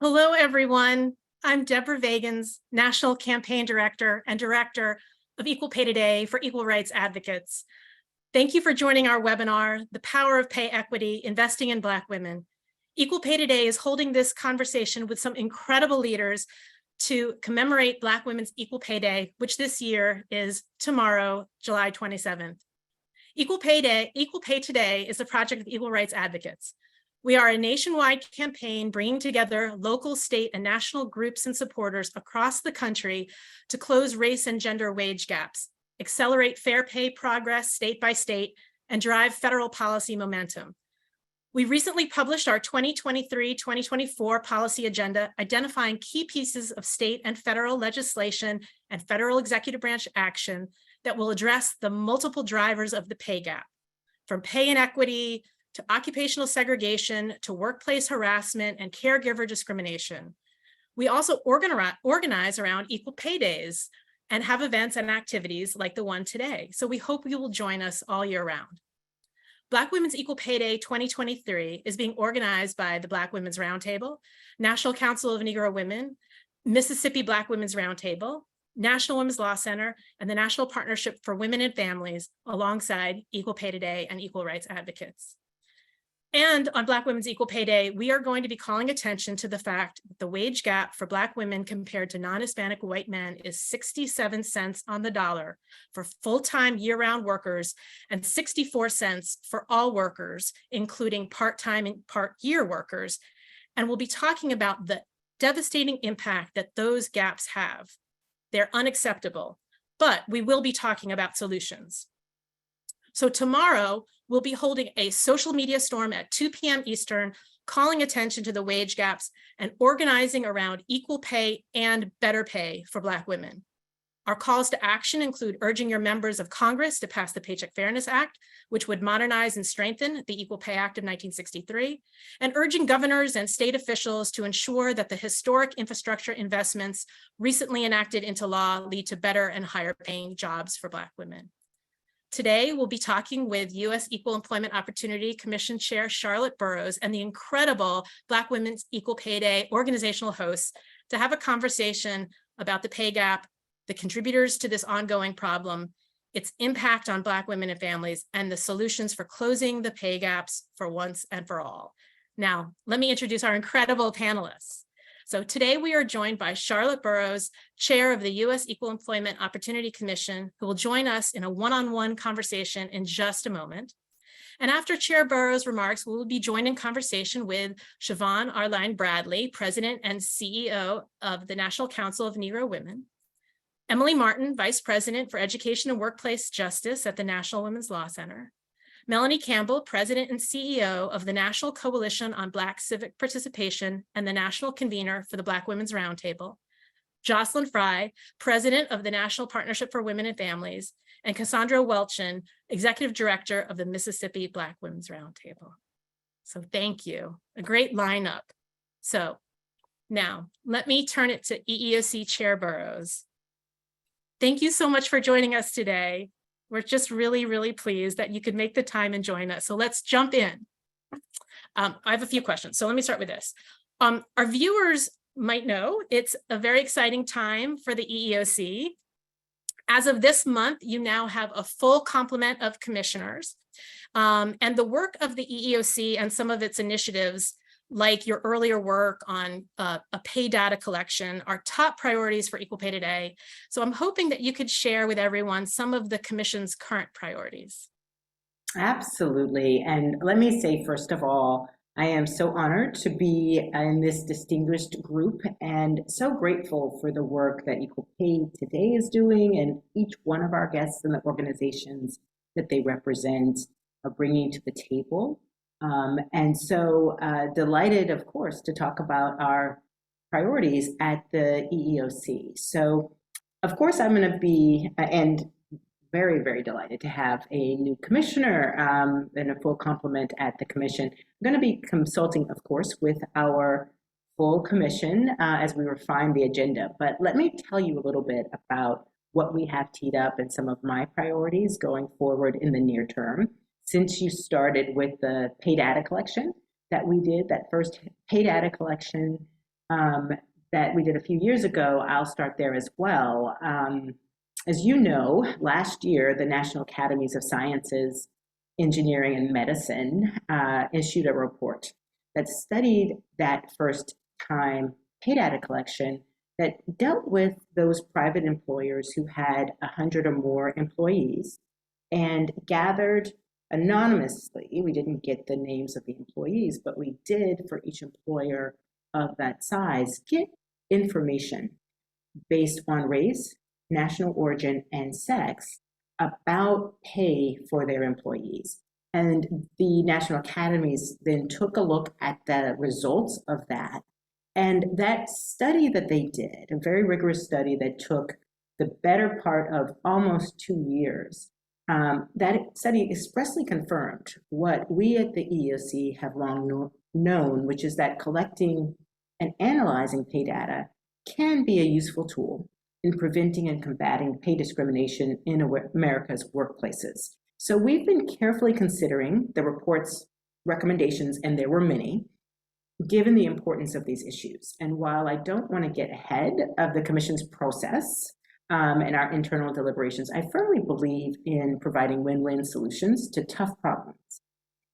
Hello, everyone. I'm Deborah Vagans, National Campaign Director and Director of Equal Pay Today for Equal Rights Advocates. Thank you for joining our webinar, The Power of Pay Equity, Investing in Black Women. Equal Pay Today is holding this conversation with some incredible leaders to commemorate Black Women's Equal Pay Day, which this year is tomorrow, July 27th. Equal Pay Today is a project of Equal Rights Advocates. We are a nationwide campaign bringing together local, state, and national groups and supporters across the country to close race and gender wage gaps, accelerate fair pay progress state by state, and drive federal policy momentum. We recently published our 2023-2024 policy agenda, identifying key pieces of state and federal legislation and federal executive branch action that will address the multiple drivers of the pay gap, from pay inequity to occupational segregation, to workplace harassment and caregiver discrimination. We also organize around equal pay days and have events and activities like the one today. So we hope you will join us all year round. Black Women's Equal Pay Day 2023 is being organized by the Black Women's Roundtable, National Council of Negro Women, Mississippi Black Women's Roundtable, National Women's Law Center, and the National Partnership for Women and Families, alongside Equal Pay Today and Equal Rights Advocates. And on Black Women's Equal Pay Day, we are going to be calling attention to the fact that the wage gap for Black women compared to non-Hispanic white men is 67 cents on the dollar for full-time year-round workers and 64 cents for all workers, including part-time and part-year workers. And we'll be talking about the devastating impact that those gaps have. They're unacceptable, but we will be talking about solutions. So tomorrow, we'll be holding a social media storm at 2 p.m. Eastern, calling attention to the wage gaps and organizing around equal pay and better pay for Black women. Our calls to action include urging your members of Congress to pass the Paycheck Fairness Act, which would modernize and strengthen the Equal Pay Act of 1963, and urging governors and state officials to ensure that the historic infrastructure investments recently enacted into law lead to better and higher paying jobs for Black women. Today, we'll be talking with U.S. Equal Employment Opportunity Commission Chair Charlotte Burrows and the incredible Black Women's Equal Pay Day organizational hosts to have a conversation about the pay gap, the contributors to this ongoing problem, its impact on Black women and families, and the solutions for closing the pay gaps for once and for all. Now, let me introduce our incredible panelists. So today we are joined by Charlotte Burrows, Chair of the U.S. Equal Employment Opportunity Commission, who will join us in a one-on-one conversation in just a moment. And after Chair Burrows' remarks, we will be joined in conversation with Siobhan Arline Bradley, President and CEO of the National Council of Negro Women, Emily Martin, Vice President for Education and Workplace Justice at the National Women's Law Center, Melanie Campbell, President and CEO of the National Coalition on Black Civic Participation and the National Convener for the Black Women's Roundtable, Jocelyn Fry, President of the National Partnership for Women and Families, and Cassandra Welchin, Executive Director of the Mississippi Black Women's Roundtable. So thank you, a great lineup. So now let me turn it to EEOC Chair Burrows. Thank you so much for joining us today. We're just really, really pleased that you could make the time and join us. So let's jump in. I have a few questions. So let me start with this. Our viewers might know it's a very exciting time for the EEOC. As of this month, you now have a full complement of commissioners. And the work of the EEOC and some of its initiatives, like your earlier work on a pay data collection, are top priorities for Equal Pay Today. So I'm hoping that you could share with everyone some of the Commission's current priorities. Absolutely. And let me say, first of all, I am so honored to be in this distinguished group and so grateful for the work that Equal Pay Today is doing and each one of our guests and the organizations that they represent are bringing to the table. And so delighted, of course, to talk about our priorities at the EEOC. So, of course, I'm going to be, and very, very delighted to have a new commissioner and a full complement at the commission. I'm going to be consulting, of course, with our full commission as we refine the agenda. But let me tell you a little bit about what we have teed up and some of my priorities going forward in the near term. Since you started with the pay data collection that we did, that first pay data collection that we did a few years ago, I'll start there as well. As you know, last year, the National Academies of Sciences, Engineering, and Medicine issued a report that studied that first time pay data collection that dealt with those private employers who had 100 or more employees and gathered anonymously. We didn't get the names of the employees, but we did, for each employer of that size, get information based on race, national origin, and sex about pay for their employees. And the National Academies then took a look at the results of that. And that study that they did, a very rigorous study that took the better part of almost 2 years, that study expressly confirmed what we at the EEOC have long known, which is that collecting and analyzing pay data can be a useful tool in preventing and combating pay discrimination in America's workplaces. So we've been carefully considering the report's recommendations, and there were many, given the importance of these issues. And while I don't want to get ahead of the Commission's process and our internal deliberations, I firmly believe in providing win-win solutions to tough problems.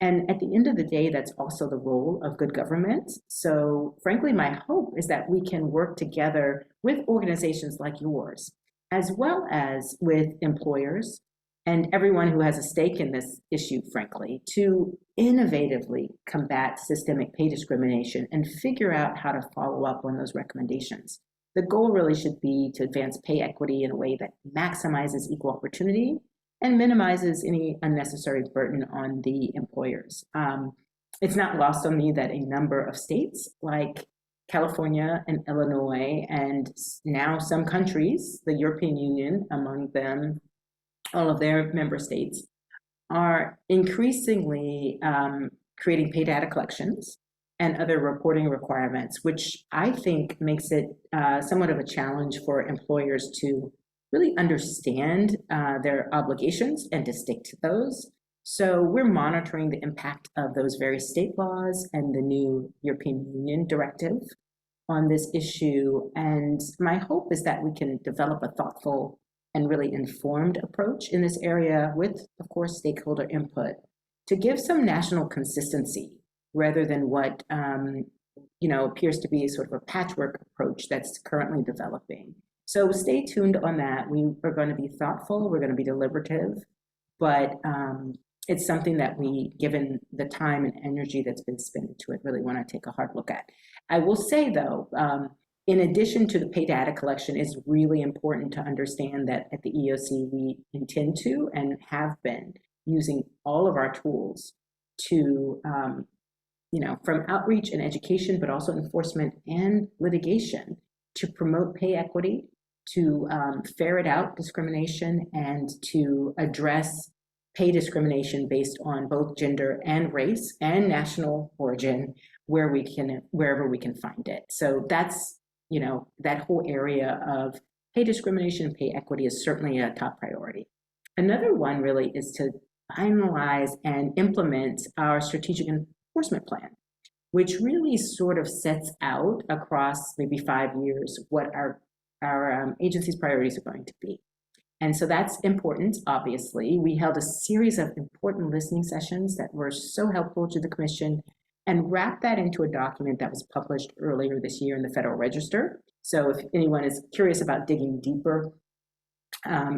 And at the end of the day, that's also the role of good government. So frankly, my hope is that we can work together with organizations like yours, as well as with employers and everyone who has a stake in this issue, frankly, to innovatively combat systemic pay discrimination and figure out how to follow up on those recommendations. The goal really should be to advance pay equity in a way that maximizes equal opportunity and minimizes any unnecessary burden on the employers. It's not lost on me that a number of states like California and Illinois, and now some countries, the European Union among them, all of their member states, are increasingly creating pay data collections and other reporting requirements, which I think makes it somewhat of a challenge for employers to really understand their obligations and to stick to those. So we're monitoring the impact of those various state laws and the new European Union directive on this issue. And my hope is that we can develop a thoughtful and really informed approach in this area with, of course, stakeholder input to give some national consistency rather than what appears to be sort of a patchwork approach that's currently developing. So stay tuned on that. We are going to be thoughtful, we're going to be deliberative, but it's something that we, given the time and energy that's been spent into it, really want to take a hard look at. I will say though, in addition to the pay data collection, it's really important to understand that at the EEOC, we intend to and have been using all of our tools to, from outreach and education, but also enforcement and litigation to promote pay equity, to ferret out discrimination, and to address pay discrimination based on both gender and race and national origin wherever we can find it. So that's, that whole area of pay discrimination and pay equity is certainly a top priority. Another one really is to finalize and implement our strategic enforcement plan, which really sort of sets out across maybe 5 years what our agency's priorities are going to be. And so that's important, obviously. We held a series of important listening sessions that were so helpful to the Commission and wrapped that into a document that was published earlier this year in the Federal Register. So if anyone is curious about digging deeper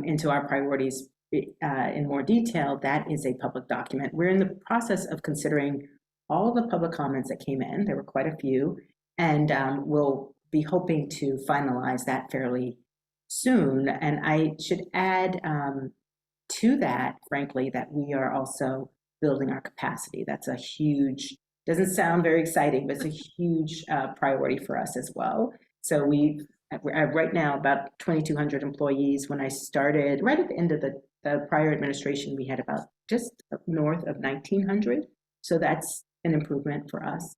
into our priorities in more detail, that is a public document. We're in the process of considering all the public comments that came in. There were quite a few, and we'll be hoping to finalize that fairly soon. And I should add to that, frankly, that we are also building our capacity. That's a huge, doesn't sound very exciting, but it's a huge priority for us as well. So we're right now about 2,200 employees. When I started, right at the end of the prior administration, we had about just north of 1,900. So that's an improvement for us.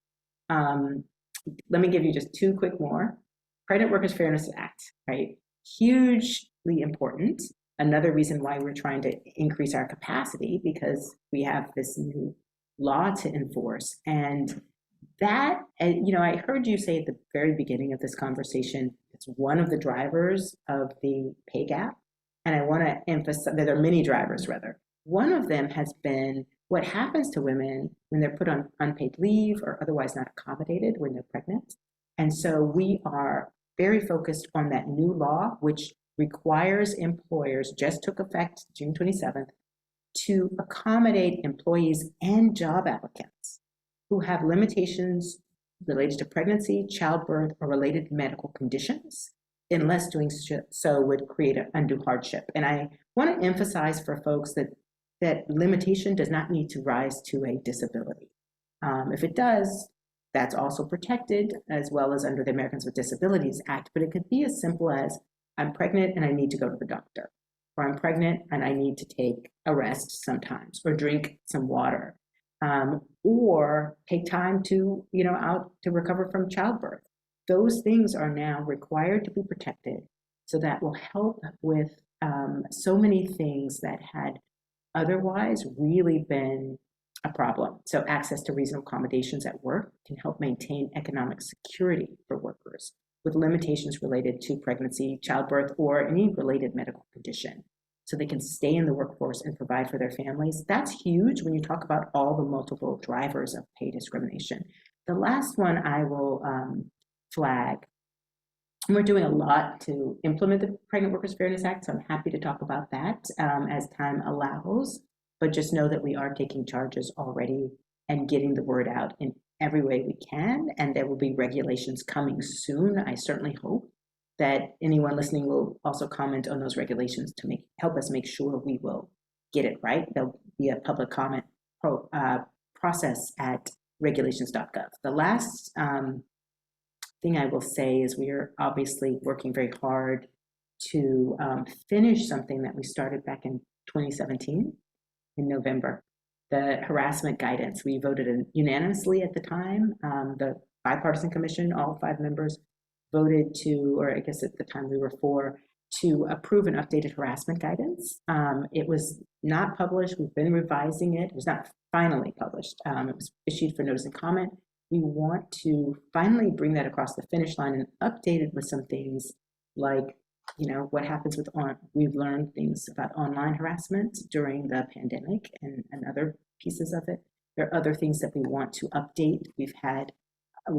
Let me give you just two quick more. Pregnant Workers Fairness Act, right? Hugely important. Another reason why we're trying to increase our capacity, because we have this new law to enforce. And that, and I heard you say at the very beginning of this conversation, it's one of the drivers of the pay gap. And I want to emphasize that there are many drivers, rather. One of them has been what happens to women when they're put on unpaid leave or otherwise not accommodated when they're pregnant. And so we are very focused on that new law, which requires employers, just took effect June 27th, to accommodate employees and job applicants who have limitations related to pregnancy, childbirth, or related medical conditions, unless doing so would create an undue hardship. And I want to emphasize for folks that limitation does not need to rise to a disability. If it does, that's also protected, as well as under the Americans with Disabilities Act, but it could be as simple as, I'm pregnant and I need to go to the doctor, or I'm pregnant and I need to take a rest sometimes, or drink some water, or take time to, out to recover from childbirth. Those things are now required to be protected. So that will help with so many things that had otherwise really been a problem. So access to reasonable accommodations at work can help maintain economic security for workers with limitations related to pregnancy, childbirth, or any related medical condition, so they can stay in the workforce and provide for their families. That's huge when you talk about all the multiple drivers of pay discrimination. The last one I will flag, we're doing a lot to implement the Pregnant Workers Fairness Act, so I'm happy to talk about that as time allows, but just know that we are taking charges already and getting the word out in every way we can, and there will be regulations coming soon. I certainly hope that anyone listening will also comment on those regulations to help us make sure we will get it right. There'll be a public comment process at regulations.gov. The last thing I will say is we are obviously working very hard to finish something that we started back in 2017 in November. The harassment guidance, we voted unanimously at the time. The bipartisan commission, all 5 members voted to, or I guess at the time we were 4, to approve an updated harassment guidance. It was not published. We've been revising it. It was not finally published. It was issued for notice and comment. We want to finally bring that across the finish line and update it with some things like, what happens with we've learned things about online harassment during the pandemic and other pieces of it. There are other things that we want to update. We've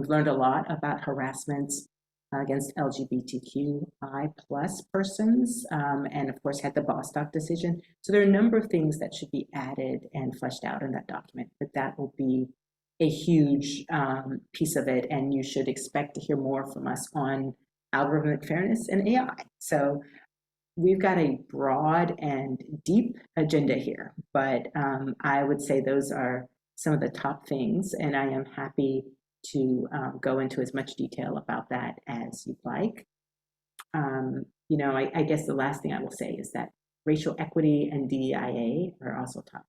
learned a lot about harassment against LGBTQI plus persons, and of course had the Bostock decision. So there are a number of things that should be added and fleshed out in that document, but that will be a huge piece of it, and you should expect to hear more from us on algorithmic fairness and AI. So we've got a broad and deep agenda here, but I would say those are some of the top things, and I am happy to go into as much detail about that as you'd like. I guess the last thing I will say is that racial equity and DEIA are also top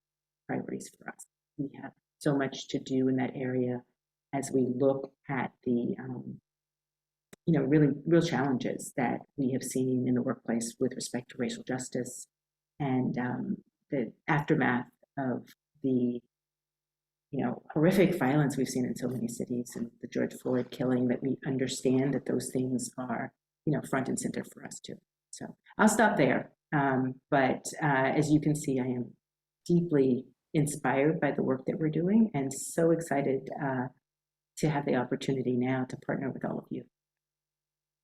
priorities for us. We have so much to do in that area as we look at the really real challenges that we have seen in the workplace with respect to racial justice and the aftermath of the horrific violence we've seen in so many cities and the George Floyd killing, that we understand that those things are front and center for us too. So I'll stop there. But as you can see, I am deeply inspired by the work that we're doing and so excited to have the opportunity now to partner with all of you.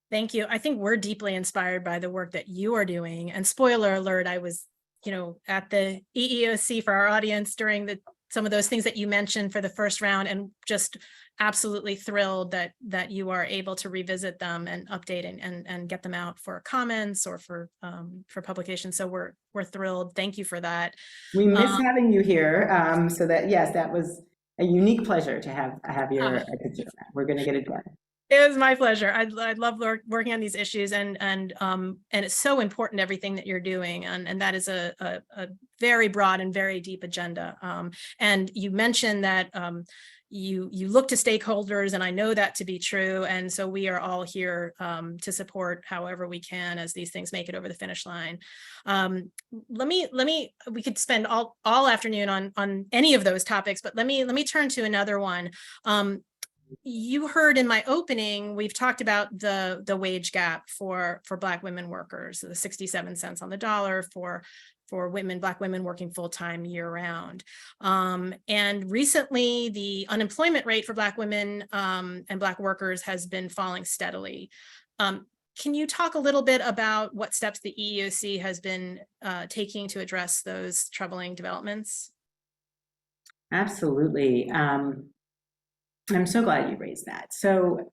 Thank you. I think we're deeply inspired by the work that you are doing. And spoiler alert, I was, at the EEOC for our audience during some of those things that you mentioned for the first round, and just absolutely thrilled that you are able to revisit them and update and get them out for comments or for publication. So we're thrilled. Thank you for that. We miss having you here. So that, yes, that was a unique pleasure to have your attention. We're going to get it done. It was my pleasure. I love working on these issues, and it's so important, everything that you're doing, and that is a very broad and very deep agenda. And you mentioned that you look to stakeholders, and I know that to be true. And so we are all here to support however we can as these things make it over the finish line. We could spend all afternoon on any of those topics, but let me turn to another one. You heard in my opening, we've talked about the wage gap for Black women workers, the 67 cents on the dollar for Black women working full-time year-round. And recently, the unemployment rate for Black women and Black workers has been falling steadily. Can you talk a little bit about what steps the EEOC has been taking to address those troubling developments? Absolutely. I'm so glad you raised that. So,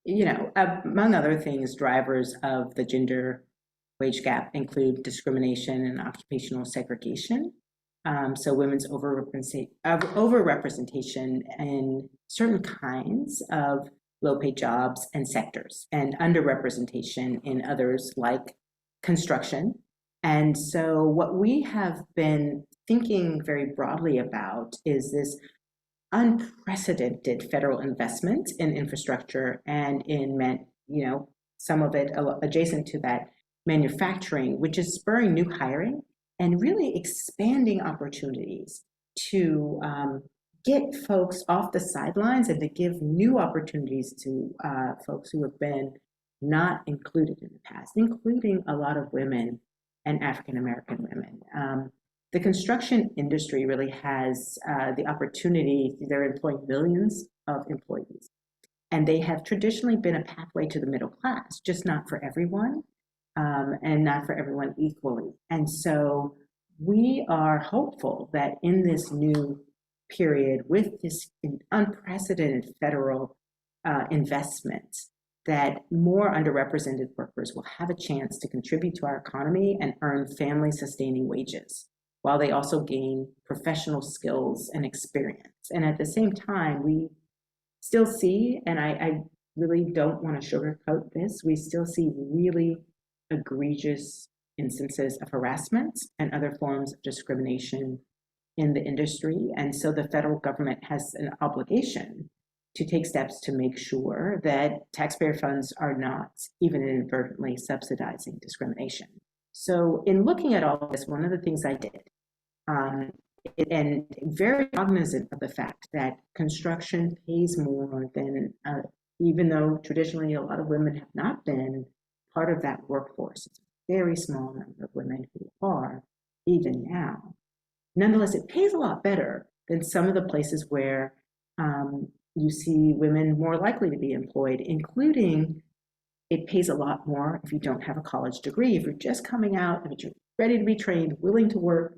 among other things, drivers of the gender wage gap include discrimination and occupational segregation. So women's overrepresentation in certain kinds of low-paid jobs and sectors, and underrepresentation in others like construction. And so what we have been thinking very broadly about is this unprecedented federal investment in infrastructure and in, some of it adjacent to that, manufacturing, which is spurring new hiring and really expanding opportunities to get folks off the sidelines and to give new opportunities to folks who have been not included in the past, including a lot of women and African American women. The construction industry really has the opportunity, they're employing millions of employees, and they have traditionally been a pathway to the middle class, just not for everyone, and not for everyone equally. And so we are hopeful that in this new period, with this unprecedented federal investment, that more underrepresented workers will have a chance to contribute to our economy and earn family-sustaining wages, while they also gain professional skills and experience. And at the same time, we still see, and I really don't want to sugarcoat this, we still see really egregious instances of harassment and other forms of discrimination in the industry. And so the federal government has an obligation to take steps to make sure that taxpayer funds are not even inadvertently subsidizing discrimination. So in looking at all of this, one of the things I did, and very cognizant of the fact that construction pays more than, even though traditionally a lot of women have not been part of that workforce, it's a very small number of women who are, even now. Nonetheless, it pays a lot better than some of the places where you see women more likely to be employed, including it pays a lot more if you don't have a college degree. If you're just coming out, if you're ready to be trained, willing to work,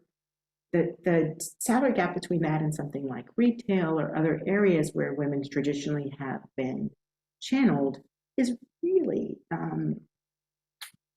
the salary gap between that and something like retail or other areas where women traditionally have been channeled is really,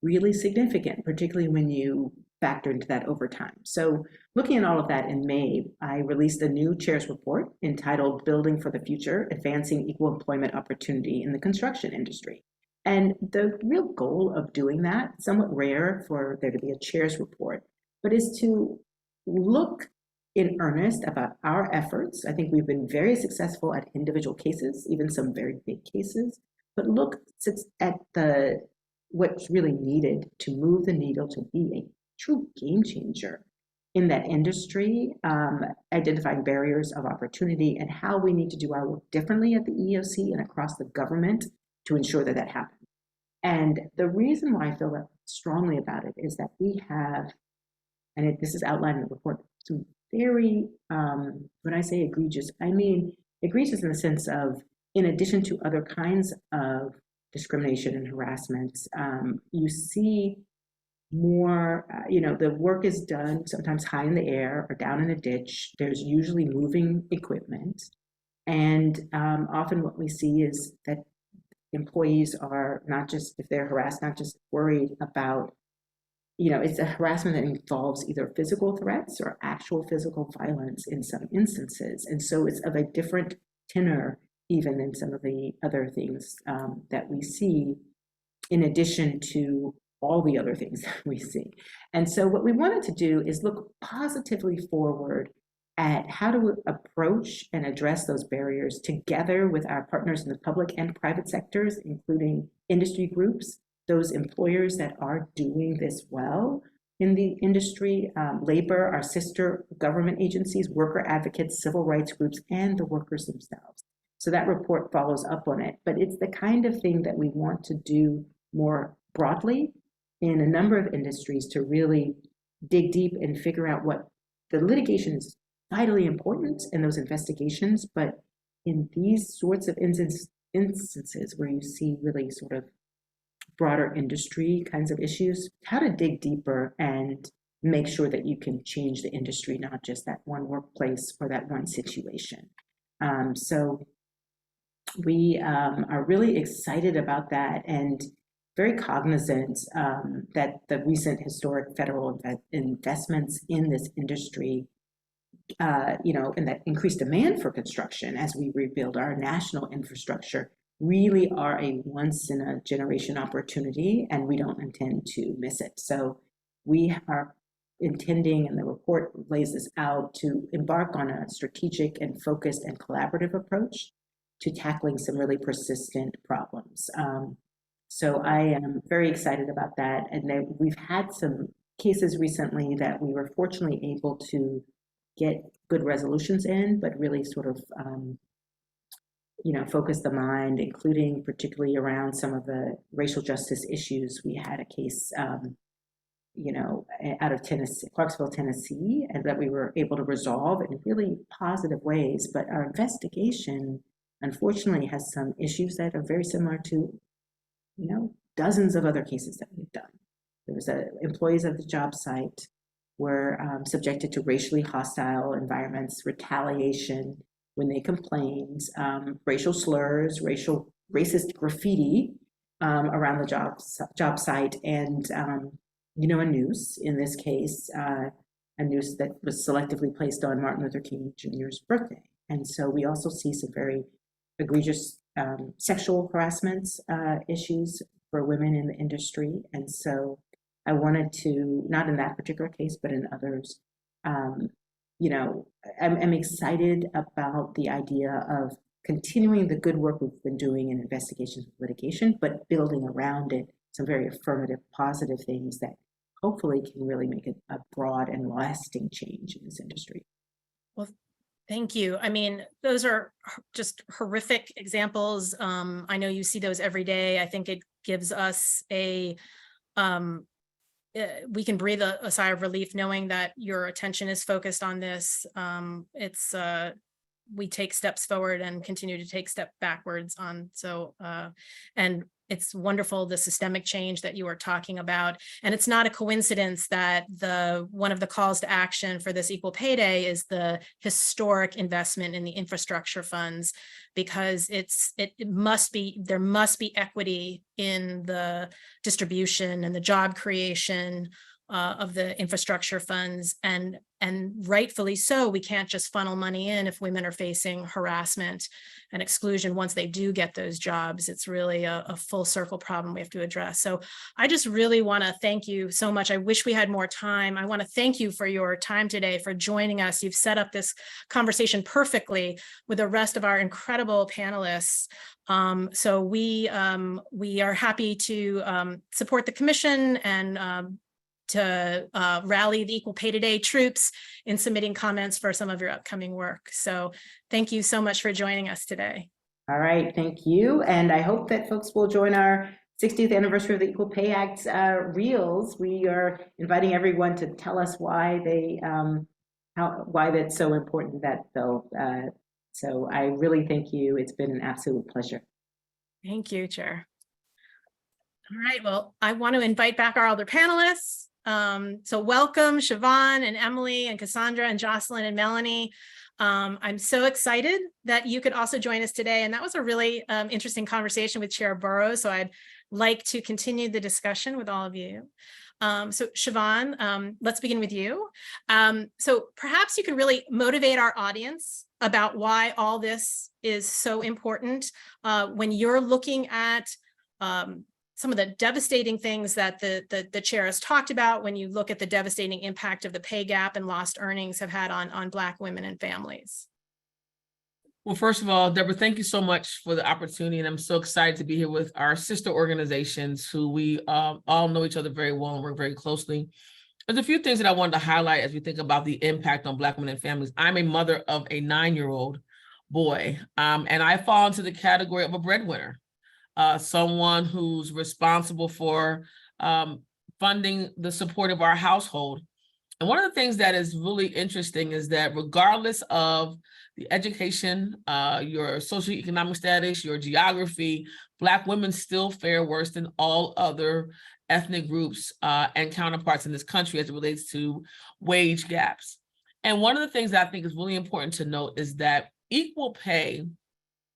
really significant, particularly when you factor into that over time. So looking at all of that in May, I released a new chair's report entitled Building for the Future, Advancing Equal Employment Opportunity in the Construction Industry. And the real goal of doing that, somewhat rare for there to be a chair's report, but is to look in earnest about our efforts. I think we've been very successful at individual cases, even some very big cases, but look at what's really needed to move the needle to be a true game changer in that industry, identifying barriers of opportunity and how we need to do our work differently at the EEOC and across the government to ensure that that happens. And the reason why I feel that strongly about it is that we have, and this is outlined in the report, some very, when I say egregious, I mean egregious in the sense of, in addition to other kinds of discrimination and harassment, you see more, the work is done sometimes high in the air or down in a ditch. There's usually moving equipment. And often what we see is that employees are not just, if they're harassed, not just worried about, it's a harassment that involves either physical threats or actual physical violence in some instances. And so it's of a different tenor even than some of the other things that we see, in addition to all the other things that we see. And so what we wanted to do is look positively forward at how to approach and address those barriers together with our partners in the public and private sectors, including industry groups, those employers that are doing this well in the industry, labor, our sister government agencies, worker advocates, civil rights groups, and the workers themselves. So that report follows up on it. But it's the kind of thing that we want to do more broadly in a number of industries to really dig deep and figure out what the litigation is vitally important in those investigations, but in these sorts of instances where you see really sort of broader industry kinds of issues, how to dig deeper and make sure that you can change the industry, not just that one workplace or that one situation. So we are really excited about that and very cognizant that the recent historic federal investments in this industry, and that increased demand for construction as we rebuild our national infrastructure really are a once in a generation opportunity, and we don't intend to miss it. So we are intending, and the report lays this out, to embark on a strategic and focused and collaborative approach to tackling some really persistent problems. So I am very excited about that. And we've had some cases recently that we were fortunately able to get good resolutions in, but really sort of, focus the mind, including particularly around some of the racial justice issues. We had a case, out of Tennessee, Clarksville, Tennessee, and that we were able to resolve in really positive ways. But our investigation, unfortunately, has some issues that are very similar to, dozens of other cases that we've done. There was employees of the job site were subjected to racially hostile environments, retaliation when they complained, racial slurs, racist graffiti around the job site, and a noose, in this case, a noose that was selectively placed on Martin Luther King Jr.'s birthday. And so we also see some very egregious sexual harassment issues for women in the industry. And so I wanted to, not in that particular case, but in others, I'm excited about the idea of continuing the good work we've been doing in investigations and litigation, but building around it some very affirmative, positive things that hopefully can really make a broad and lasting change in this industry. Well, thank you. I mean, those are just horrific examples. I know you see those every day. I think it gives us we can breathe a sigh of relief knowing that your attention is focused on this. We take steps forward and continue to take steps backwards on. So, and it's wonderful, the systemic change that you are talking about. And it's not a coincidence that one of the calls to action for this Equal Pay Day is the historic investment in the infrastructure funds, because there must be equity in the distribution and the job creation of the infrastructure funds, and rightfully so. We can't just funnel money in if women are facing harassment and exclusion once they do get those jobs. It's really a full circle problem we have to address. So I just really want to thank you so much. I wish we had more time. I want to thank you for your time today, for joining us. You've set up this conversation perfectly with the rest of our incredible panelists. So we are happy to support the commission and to rally the Equal Pay Today troops in submitting comments for some of your upcoming work. So thank you so much for joining us today. All right, thank you. And I hope that folks will join our 60th anniversary of the Equal Pay Act reels. We are inviting everyone to tell us why why that's so important, that bill. So I really thank you. It's been an absolute pleasure. Thank you, Chair. All right, well, I want to invite back our other panelists. So welcome Siobhan and Emily and Cassandra and Jocelyn and Melanie. I'm so excited that you could also join us today. And that was a really interesting conversation with Chair Burrows. So I'd like to continue the discussion with all of you. So Siobhan, let's begin with you. So perhaps you can really motivate our audience about why all this is so important when you're looking at some of the devastating things that the chair has talked about when you look at the devastating impact of the pay gap and lost earnings have had on Black women and families. Well, first of all, Deborah, thank you so much for the opportunity. And I'm so excited to be here with our sister organizations who we all know each other very well and work very closely. There's a few things that I wanted to highlight as we think about the impact on Black women and families. I'm a mother of a 9-year-old boy. And I fall into the category of a breadwinner, someone who's responsible for funding the support of our household. And one of the things that is really interesting is that regardless of the education, your socioeconomic status, your geography, Black women still fare worse than all other ethnic groups and counterparts in this country as it relates to wage gaps. And one of the things that I think is really important to note is that equal pay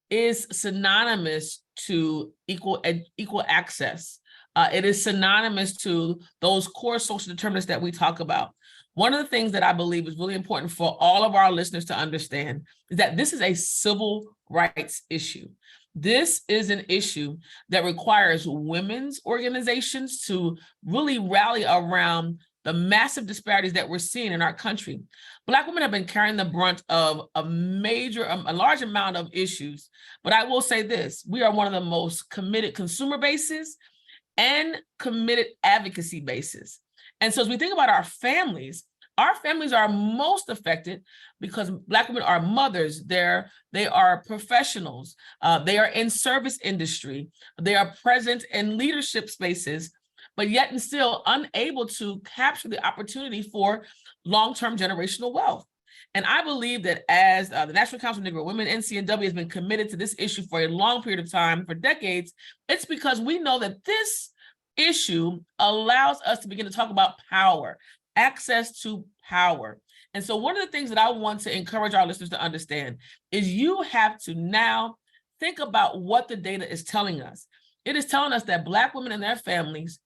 is synonymous to equal access. It is synonymous to those core social determinants that we talk about. One of the things that I believe is really important for all of our listeners to understand is that this is a civil rights issue. This is an issue that requires women's organizations to really rally around the massive disparities that we're seeing in our country. Black women have been carrying the brunt of a large amount of issues, but I will say this, we are one of the most committed consumer bases and committed advocacy bases. And so as we think about our families are most affected because Black women are mothers, they are professionals, they are in service industry, they are present in leadership spaces, but yet and still unable to capture the opportunity for long-term generational wealth. And I believe that as the National Council of Negro Women, NCNW, has been committed to this issue for a long period of time, for decades, it's because we know that this issue allows us to begin to talk about power, access to power. And so one of the things that I want to encourage our listeners to understand is you have to now think about what the data is telling us. It is telling us that Black women and their families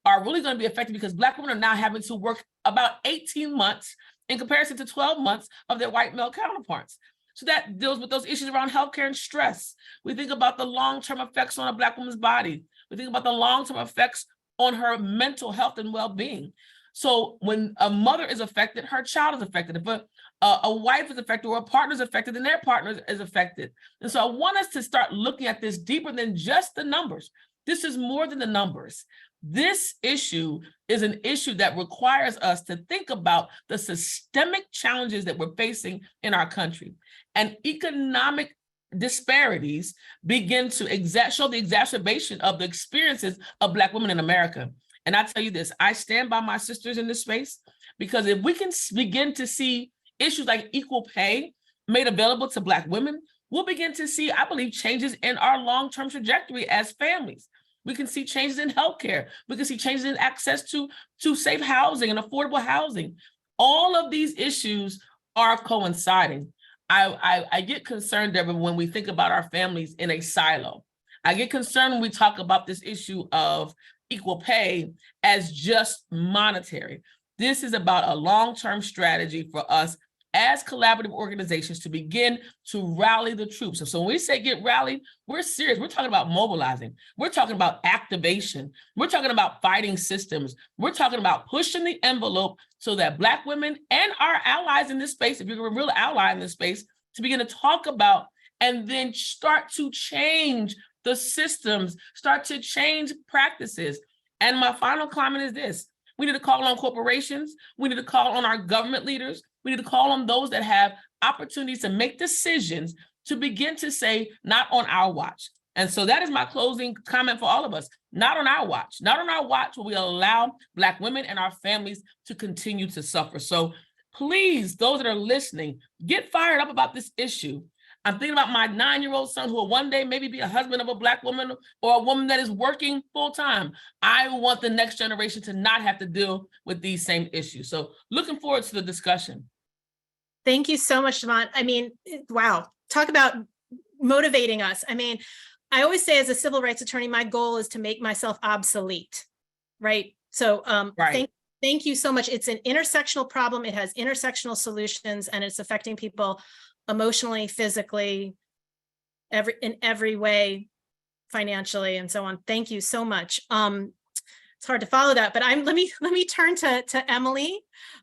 are really going to be affected because Black women are now having to work about 18 months in comparison to 12 months of their white male counterparts. So that deals with those issues around healthcare and stress. We think about the long-term effects on a Black woman's body. We think about the long-term effects on her mental health and well-being. So when a mother is affected, her child is affected. If a wife is affected or a partner is affected, then their partner is affected. And so I want us to start looking at this deeper than just the numbers. This is more than the numbers. This issue is an issue that requires us to think about the systemic challenges that we're facing in our country. And economic disparities begin to show the exacerbation of the experiences of Black women in America. And I tell you this, I stand by my sisters in this space, because if we can begin to see issues like equal pay made available to Black women, we'll begin to see, I believe, changes in our long-term trajectory as families. We can see changes in healthcare. We can see changes in access to safe housing and affordable housing. All of these issues are coinciding. I get concerned, Deborah, when we think about our families in a silo. I get concerned when we talk about this issue of equal pay as just monetary. This is about a long-term strategy for us as collaborative organizations to begin to rally the troops. And so when we say get rallied, we're serious. We're talking about mobilizing. We're talking about activation. We're talking about fighting systems. We're talking about pushing the envelope so that Black women and our allies in this space, if you're a real ally in this space, to begin to talk about and then start to change the systems, start to change practices. And my final comment is this: we need to call on corporations. We need to call on our government leaders. We need to call on those that have opportunities to make decisions to begin to say, not on our watch. And so that is my closing comment for all of us. Not on our watch. Not on our watch will we allow Black women and our families to continue to suffer. So please, those that are listening, get fired up about this issue. I'm thinking about my 9-year-old son who will one day maybe be a husband of a Black woman or a woman that is working full time. I want the next generation to not have to deal with these same issues. So looking forward to the discussion. Thank you so much, Devon. I mean, wow, talk about motivating us. I mean, I always say as a civil rights attorney, my goal is to make myself obsolete, right? So thank you so much. It's an intersectional problem. It has intersectional solutions, and it's affecting people emotionally, physically, in every way, financially, and so on. Thank you so much. It's hard to follow that, but let me turn to Emily.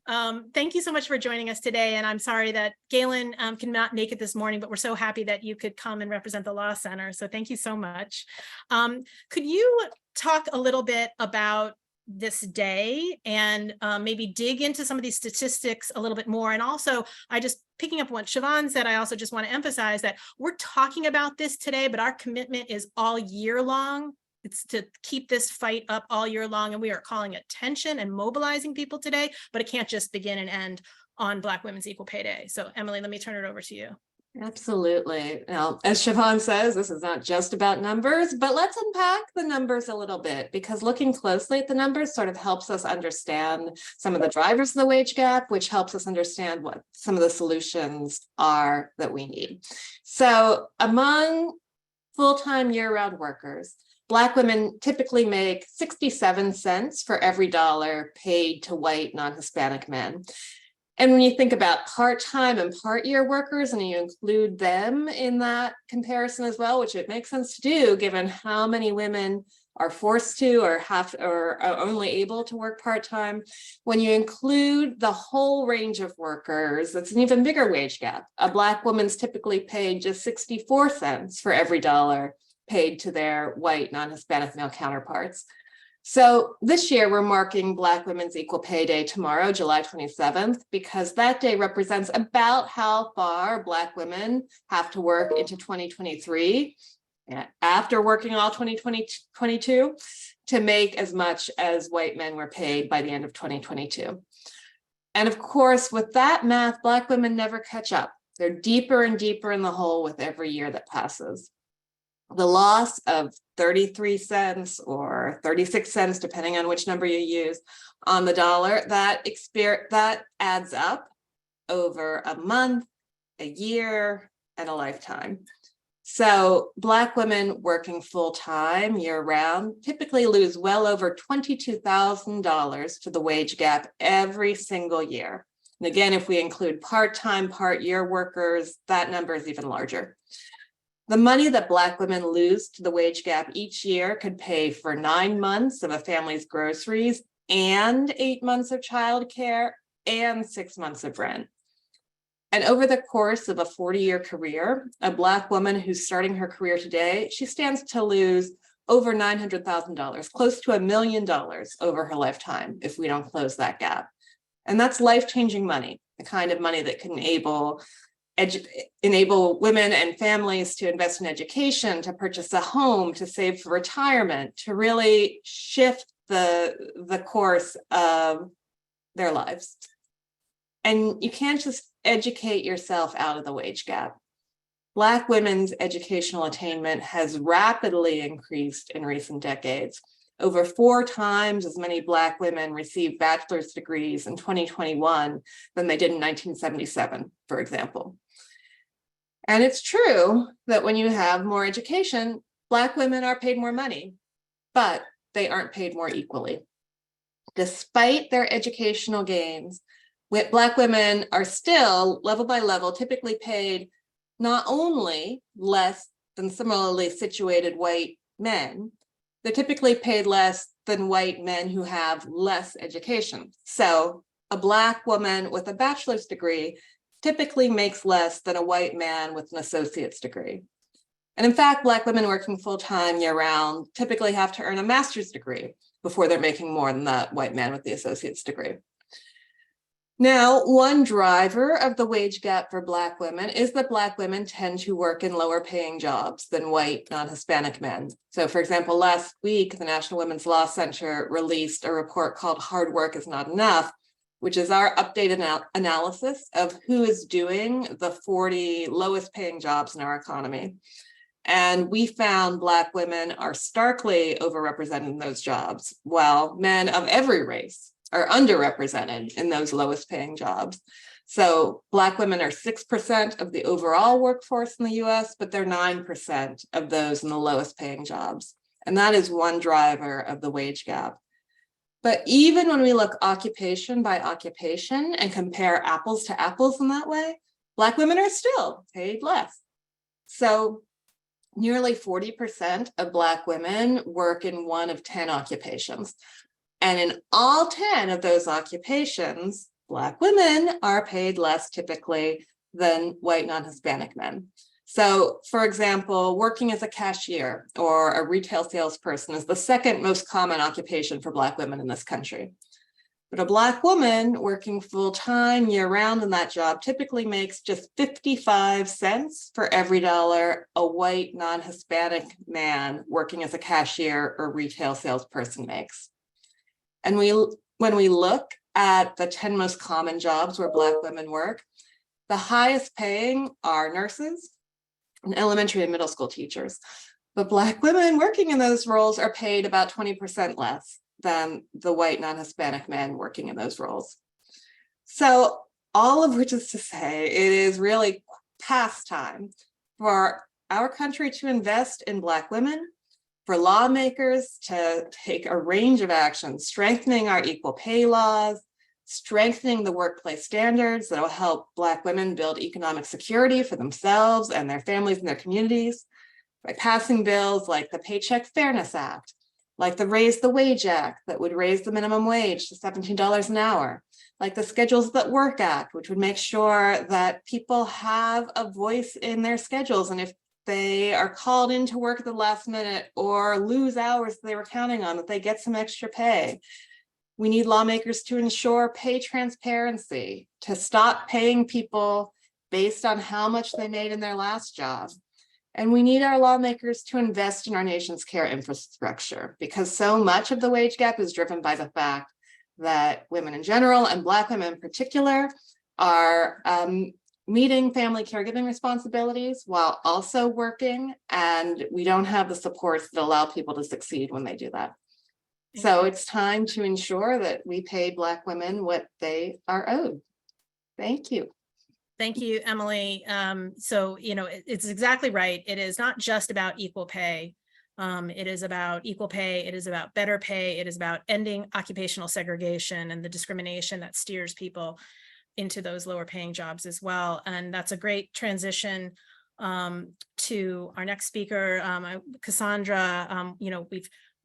Thank you so much for joining us today. And I'm sorry that Galen cannot make it this morning, but we're so happy that you could come and represent the Law Center. So thank you so much. Could you talk a little bit about this day and maybe dig into some of these statistics a little bit more. And also, I just picking up what Siobhan said, I also just want to emphasize that we're talking about this today, but our commitment is all year long. It's to keep this fight up all year long, and we are calling attention and mobilizing people today, but it can't just begin and end on Black Women's Equal Pay Day. So Emily, let me turn it over to you. Absolutely. Now, as Siobhan says, this is not just about numbers, but let's unpack the numbers a little bit, because looking closely at the numbers sort of helps us understand some of the drivers of the wage gap, which helps us understand what some of the solutions are that we need. So among full-time year-round workers, Black women typically make 67 cents for every dollar paid to white non-Hispanic men. And when you think about part-time and part-year workers, and you include them in that comparison as well, which it makes sense to do given how many women are forced to or are only able to work part-time. When you include the whole range of workers, that's an even bigger wage gap. A Black woman's typically paid just 64 cents for every dollar paid to their white non-Hispanic male counterparts. So this year we're marking Black Women's Equal Pay Day tomorrow, July 27th, because that day represents about how far Black women have to work into 2023 after working all 2022 to make as much as white men were paid by the end of 2022. And of course, with that math, Black women never catch up. They're deeper and deeper in the hole with every year that passes. The loss of 33 cents or 36 cents, depending on which number you use, on the dollar, that adds up over a month, a year, and a lifetime. So Black women working full-time year-round typically lose well over $22,000 to the wage gap every single year. And again, if we include part-time, part-year workers, that number is even larger. The money that Black women lose to the wage gap each year could pay for 9 months of a family's groceries and 8 months of childcare and 6 months of rent. And over the course of a 40-year career, a Black woman who's starting her career today, she stands to lose over $900,000, close to $1 million over her lifetime if we don't close that gap. And that's life-changing money, the kind of money that can enable women and families to invest in education, to purchase a home, to save for retirement, to really shift the course of their lives. And you can't just educate yourself out of the wage gap. Black women's educational attainment has rapidly increased in recent decades. Over 4 times as many Black women received bachelor's degrees in 2021 than they did in 1977, for example. And it's true that when you have more education, Black women are paid more money, but they aren't paid more equally. Despite their educational gains, Black women are still, level by level, typically paid not only less than similarly situated white men, they're typically paid less than white men who have less education. So a Black woman with a bachelor's degree typically makes less than a white man with an associate's degree. And in fact, Black women working full-time year-round typically have to earn a master's degree before they're making more than that white man with the associate's degree. Now, one driver of the wage gap for Black women is that Black women tend to work in lower paying jobs than white non-Hispanic men. So for example, last week, the National Women's Law Center released a report called Hard Work is Not Enough, which is our updated analysis of who is doing the 40 lowest paying jobs in our economy. And we found Black women are starkly overrepresented in those jobs, while men of every race are underrepresented in those lowest paying jobs. So Black women are 6% of the overall workforce in the US, but they're 9% of those in the lowest paying jobs. And that is one driver of the wage gap. But even when we look occupation by occupation and compare apples to apples in that way, Black women are still paid less. So nearly 40% of Black women work in one of 10 occupations. And in all 10 of those occupations, Black women are paid less typically than white non-Hispanic men. So, for example, working as a cashier or a retail salesperson is the second most common occupation for Black women in this country. But a Black woman working full-time year-round in that job typically makes just 55 cents for every dollar a white non-Hispanic man working as a cashier or retail salesperson makes. And when we look at the 10 most common jobs where Black women work, the highest paying are nurses and elementary and middle school teachers. But Black women working in those roles are paid about 20% less than the white non-Hispanic men working in those roles. So all of which is to say, it is really past time for our country to invest in Black women, for lawmakers to take a range of actions, strengthening our equal pay laws, strengthening the workplace standards that will help Black women build economic security for themselves and their families and their communities, by passing bills like the Paycheck Fairness Act, like the Raise the Wage Act that would raise the minimum wage to $17 an hour, like the Schedules That Work Act, which would make sure that people have a voice in their schedules. And if they are called into work at the last minute or lose hours they were counting on, that they get some extra pay. We need lawmakers to ensure pay transparency, to stop paying people based on how much they made in their last job. And we need our lawmakers to invest in our nation's care infrastructure, because so much of the wage gap is driven by the fact that women in general and Black women in particular are meeting family caregiving responsibilities while also working, and we don't have the supports that allow people to succeed when they do that. So it's time to ensure that we pay Black women what they are owed. Thank you. Thank you, Emily. So, it's exactly right. It is not just about equal pay. It is about equal pay. It is about better pay. It is about ending occupational segregation and the discrimination that steers people into those lower paying jobs as well. And that's a great transition to our next speaker, Cassandra.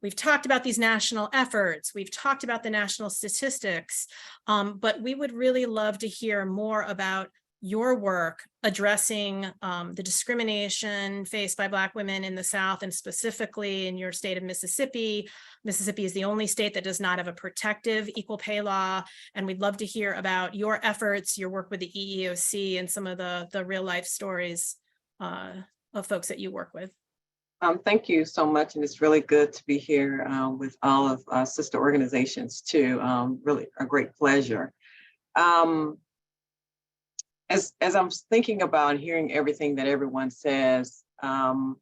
We've talked about these national efforts. We've talked about the national statistics, but we would really love to hear more about your work addressing the discrimination faced by Black women in the South, and specifically in your state of Mississippi. Mississippi is the only state that does not have a protective equal pay law. And we'd love to hear about your efforts, your work with the EEOC, and some of the real life stories of folks that you work with. Thank you so much. And it's really good to be here with all of our sister organizations too. Really a great pleasure. As I'm thinking about hearing everything that everyone says, I'm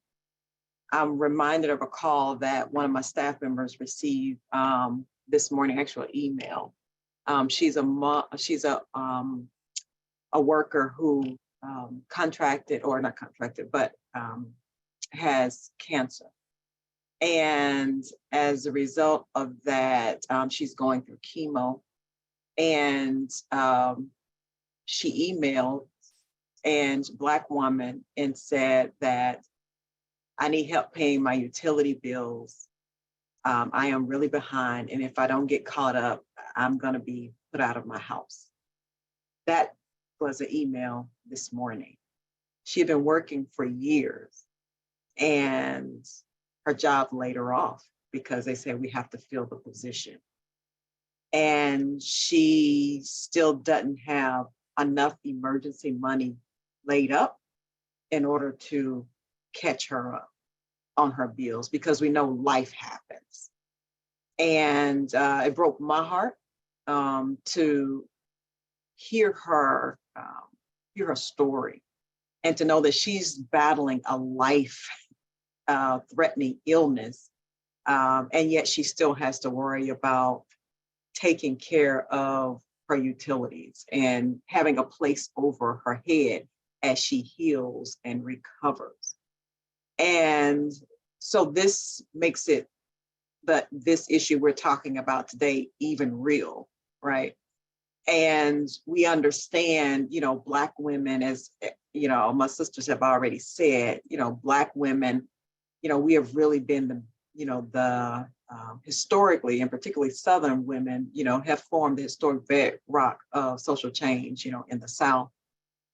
reminded of a call that one of my staff members received this morning, actually email. She's a worker who contracted, or not contracted, but has cancer. And as a result of that, she's going through chemo, and she emailed a Black woman and said that I need help paying my utility bills. I am really behind, and if I don't get caught up, I'm going to be put out of my house. That was an email this morning. She had been working for years, and her job laid her off because they said we have to fill the position. And she still doesn't have enough emergency money laid up in order to catch her up on her bills, because we know life happens. And it broke my heart to hear her story, and to know that she's battling a life-threatening illness, and yet she still has to worry about taking care of her utilities and having a place over her head as she heals and recovers. And so this makes this issue we're talking about today even real, right? And we understand, Black women, as my sisters have already said, Black women, we have really been historically, and particularly Southern women, have formed the historic bedrock of social change, in the South.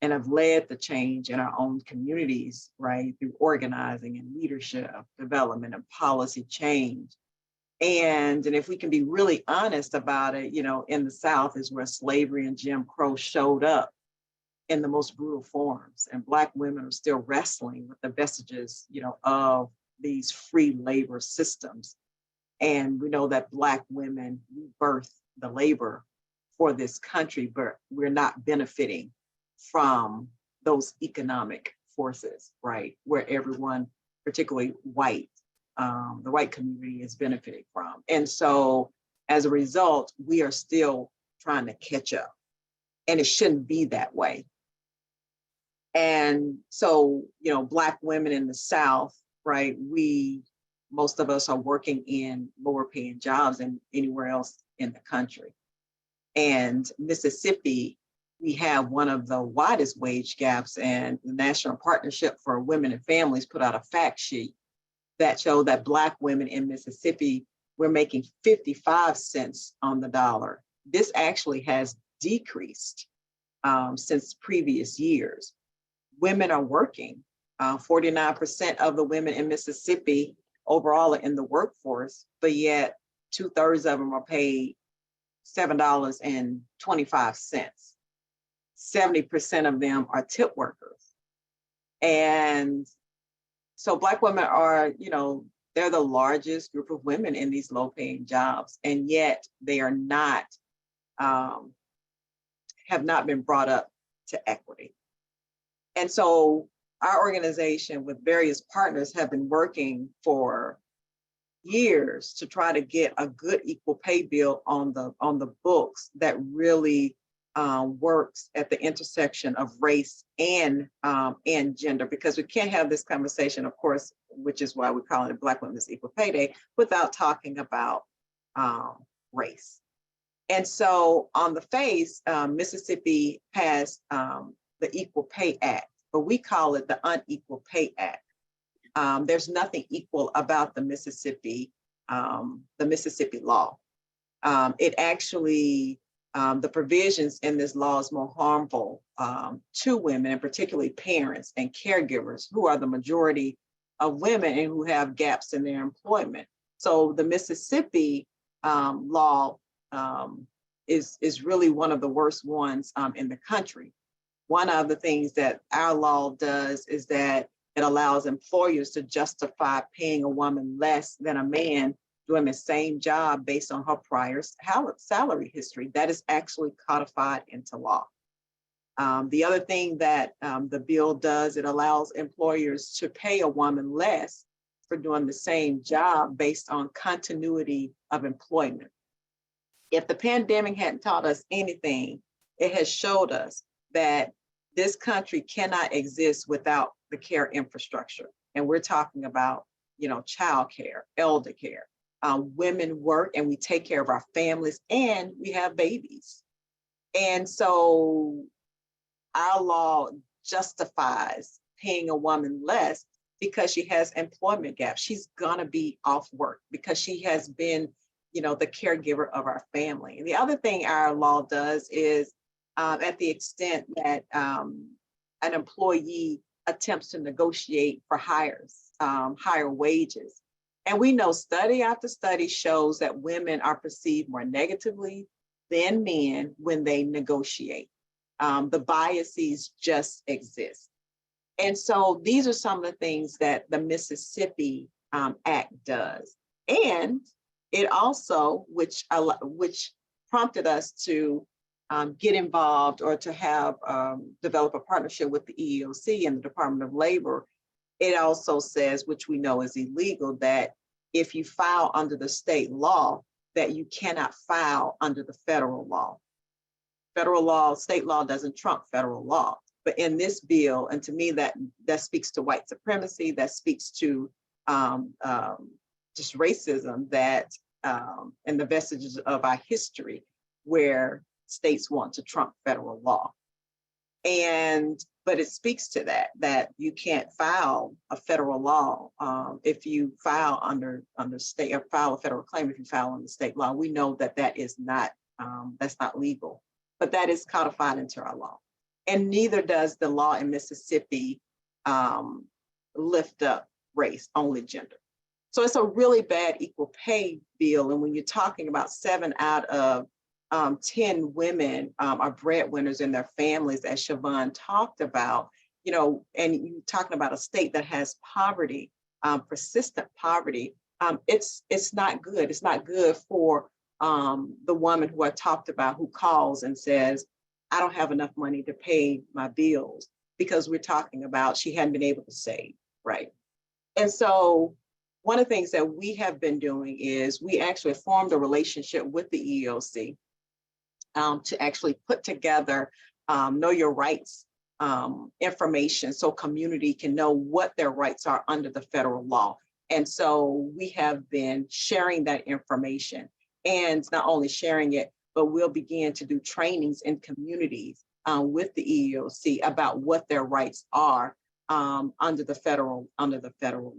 and have led the change in our own communities, right, through organizing and leadership development and policy change. And if we can be really honest about it, in the South is where slavery and Jim Crow showed up in the most brutal forms, and Black women are still wrestling with the vestiges, of these free labor systems. And we know that Black women birth the labor for this country, but we're not benefiting from those economic forces, right? Where everyone, particularly white, the white community is benefiting from. And so as a result, we are still trying to catch up, and it shouldn't be that way. And so, Black women in the South, right, most of us are working in lower paying jobs than anywhere else in the country. And Mississippi, we have one of the widest wage gaps, and the National Partnership for Women and Families put out a fact sheet that showed that Black women in Mississippi, we're making 55 cents on the dollar. This actually has decreased since previous years. Women are working. 49% of the women in Mississippi overall are in the workforce, but yet 2/3 of them are paid $7.25. 70% of them are tip workers. And so Black women are, they're the largest group of women in these low paying jobs, and yet they are not, have not been brought up to equity. And so our organization with various partners have been working for years to try to get a good equal pay bill on the books that really works at the intersection of race and gender, because we can't have this conversation, of course, which is why we call it Black Women's Equal Pay Day, without talking about race. And so on the face, Mississippi has the Equal Pay Act, but we call it the Unequal Pay Act. There's nothing equal about the Mississippi law. It actually, the provisions in this law is more harmful to women, and particularly parents and caregivers, who are the majority of women and who have gaps in their employment. So the Mississippi law is really one of the worst ones in the country. One of the things that our law does is that it allows employers to justify paying a woman less than a man doing the same job based on her prior salary history. That is actually codified into law. The other thing that the bill does, it allows employers to pay a woman less for doing the same job based on continuity of employment. If the pandemic hadn't taught us anything, it has showed us that this country cannot exist without the care infrastructure. And we're talking about, child care, elder care. Women work and we take care of our families and we have babies. And so our law justifies paying a woman less because she has employment gaps. She's gonna be off work because she has been, the caregiver of our family. And the other thing our law does is at the extent that an employee attempts to negotiate for higher wages. And we know study after study shows that women are perceived more negatively than men when they negotiate. The biases just exist. And so these are some of the things that the Mississippi Act does. And it also, which prompted us to get involved or to have develop a partnership with the EEOC and the Department of Labor. It also says, which we know is illegal, that if you file under the state law, that you cannot file under the federal law. Federal law, state law doesn't trump federal law. But in this bill, and to me, that speaks to white supremacy, that speaks to just racism that and the vestiges of our history where states want to trump federal law. But it speaks to that you can't file a federal law if you file under state, or file a federal claim if you file under state law. We know that is not, that's not legal, but that is codified into our law. And neither does the law in Mississippi lift up race, only gender. So it's a really bad equal pay bill. And when you're talking about 7 out of 10 women are breadwinners in their families, as Siobhan talked about, you know, and you're talking about a state that has poverty, persistent poverty, it's not good. It's not good for the woman who I talked about who calls and says, I don't have enough money to pay my bills, because we're talking about she hadn't been able to save, right? And so one of the things that we have been doing is we actually formed a relationship with the EEOC to actually put together know your rights information so community can know what their rights are under the federal law. And so we have been sharing that information, and not only sharing it, but we'll begin to do trainings in communities with the EEOC about what their rights are under the federal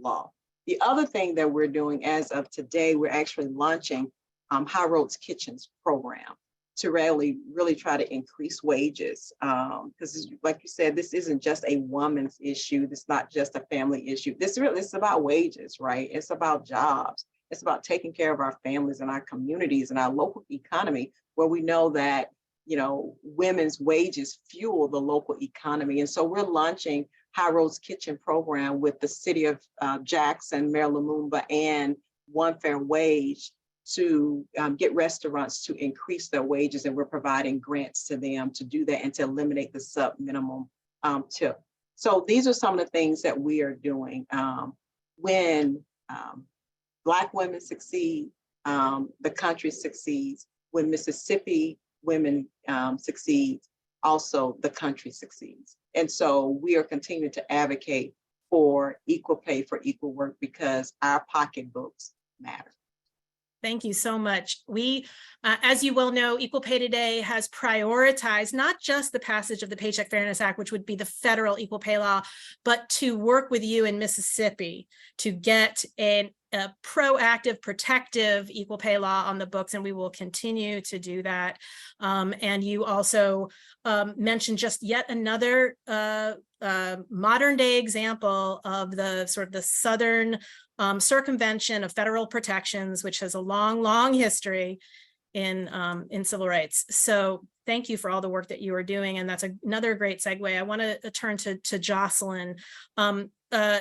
law. The other thing that we're doing as of today, we're actually launching High Roads Kitchens program to really try to increase wages. Because like you said, this isn't just a woman's issue. This is not just a family issue. It's about wages, right? It's about jobs. It's about taking care of our families and our communities and our local economy, where we know that, you know, women's wages fuel the local economy. And so we're launching High Roads Kitchen program with the city of Jackson, Mayor Lumumba, and One Fair Wage to get restaurants to increase their wages. And we're providing grants to them to do that and to eliminate the sub-minimum tip. So these are some of the things that we are doing. When Black women succeed, the country succeeds. When Mississippi women succeed, also the country succeeds. And so we are continuing to advocate for equal pay for equal work, because our pocketbooks matter. Thank you so much. We, as you well know, Equal Pay Today has prioritized not just the passage of the Paycheck Fairness Act, which would be the federal equal pay law, but to work with you in Mississippi to get a proactive, protective equal pay law on the books, and we will continue to do that. And you also mentioned just yet another modern day example of the sort of the Southern circumvention of federal protections, which has a long history in civil rights. So thank you for all the work that you are doing. And that's another great segue. I want to turn to Jocelyn.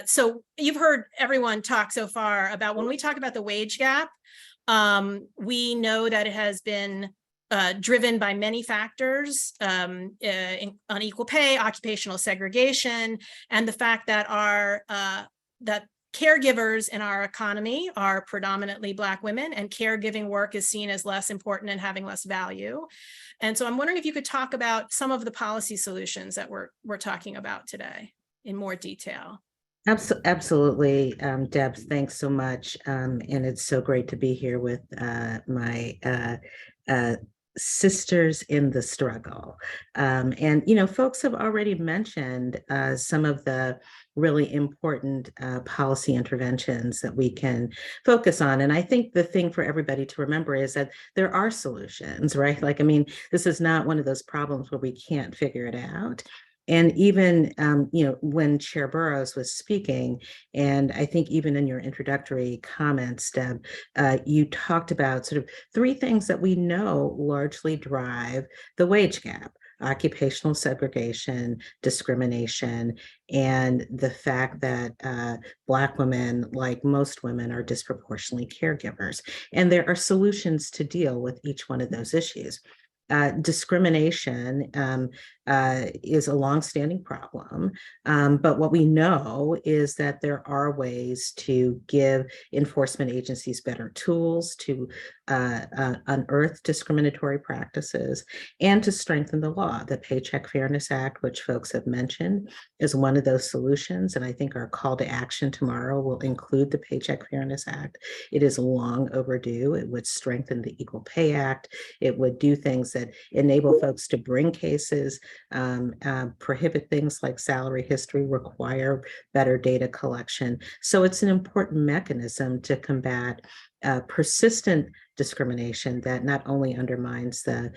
So you've heard everyone talk so far about when we talk about the wage gap, we know that it has been driven by many factors, unequal pay, occupational segregation, and the fact that that caregivers in our economy are predominantly Black women, and caregiving work is seen as less important and having less value. And so I'm wondering if you could talk about some of the policy solutions that we're talking about today in more detail. Absolutely, Debs, thanks so much. And it's so great to be here with my sisters in the struggle. And, you know, folks have already mentioned some of the really important policy interventions that we can focus on. And I think the thing for everybody to remember is that there are solutions, right? Like, I mean, this is not one of those problems where we can't figure it out. And even, you know, when Chair Burrows was speaking, and I think even in your introductory comments, Deb, you talked about sort of 3 things that we know largely drive the wage gap: occupational segregation, discrimination, and the fact that Black women, like most women, are disproportionately caregivers. And there are solutions to deal with each one of those issues. Discrimination is a longstanding problem, but what we know is that there are ways to give enforcement agencies better tools to unearth discriminatory practices and to strengthen the law. The Paycheck Fairness Act, which folks have mentioned, is one of those solutions, and I think our call to action tomorrow will include the Paycheck Fairness Act. It is long overdue. It would strengthen the Equal Pay Act. It would do things that enable folks to bring cases, prohibit things like salary history, require better data collection. So it's an important mechanism to combat persistent discrimination that not only undermines the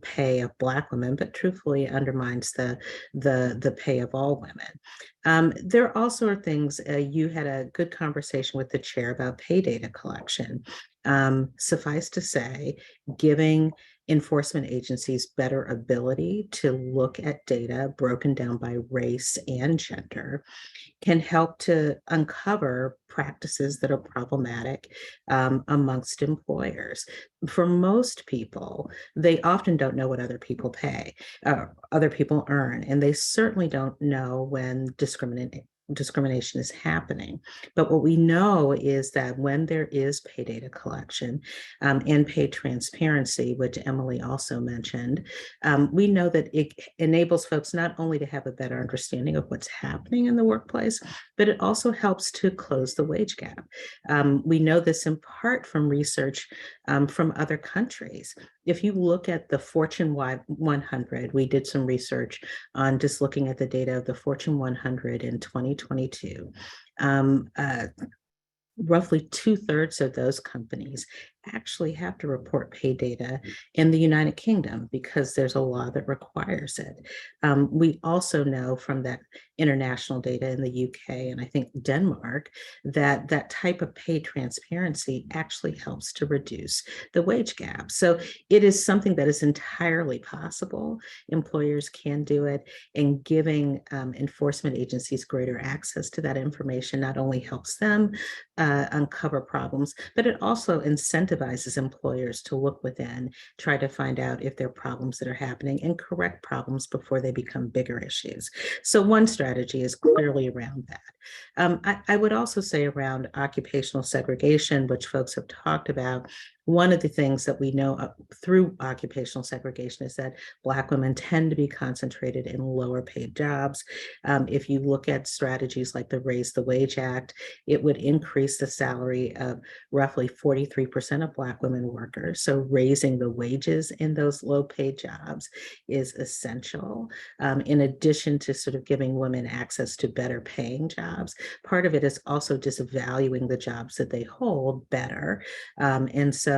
pay of Black women, but truthfully undermines the pay of all women. There also are things, you had a good conversation with the chair about pay data collection. Suffice to say, giving enforcement agencies better ability to look at data broken down by race and gender can help to uncover practices that are problematic amongst employers. For most people, they often don't know what other people pay, other people earn, and they certainly don't know when discrimination is happening. But what we know is that when there is pay data collection and pay transparency, which Emily also mentioned, we know that it enables folks not only to have a better understanding of what's happening in the workplace, but it also helps to close the wage gap. We know this in part from research from other countries. If you look at the Fortune 100, we did some research on just looking at the data of the Fortune 100 in 2022. Roughly 2/3 of those companies actually have to report pay data in the United Kingdom because there's a law that requires it. We also know from that international data in the UK and I think Denmark that that type of pay transparency actually helps to reduce the wage gap. So it is something that is entirely possible. Employers can do it, and giving enforcement agencies greater access to that information not only helps them uncover problems, but it also incentivizes employers to look within, try to find out if there are problems that are happening and correct problems before they become bigger issues. So one strategy is clearly around that. I would also say around occupational segregation, which folks have talked about. One of the things that we know through occupational segregation is that Black women tend to be concentrated in lower paid jobs. If you look at strategies like the Raise the Wage Act, it would increase the salary of roughly 43% of Black women workers. So raising the wages in those low paid jobs is essential. In addition to sort of giving women access to better paying jobs, part of it is also just valuing the jobs that they hold better. And so,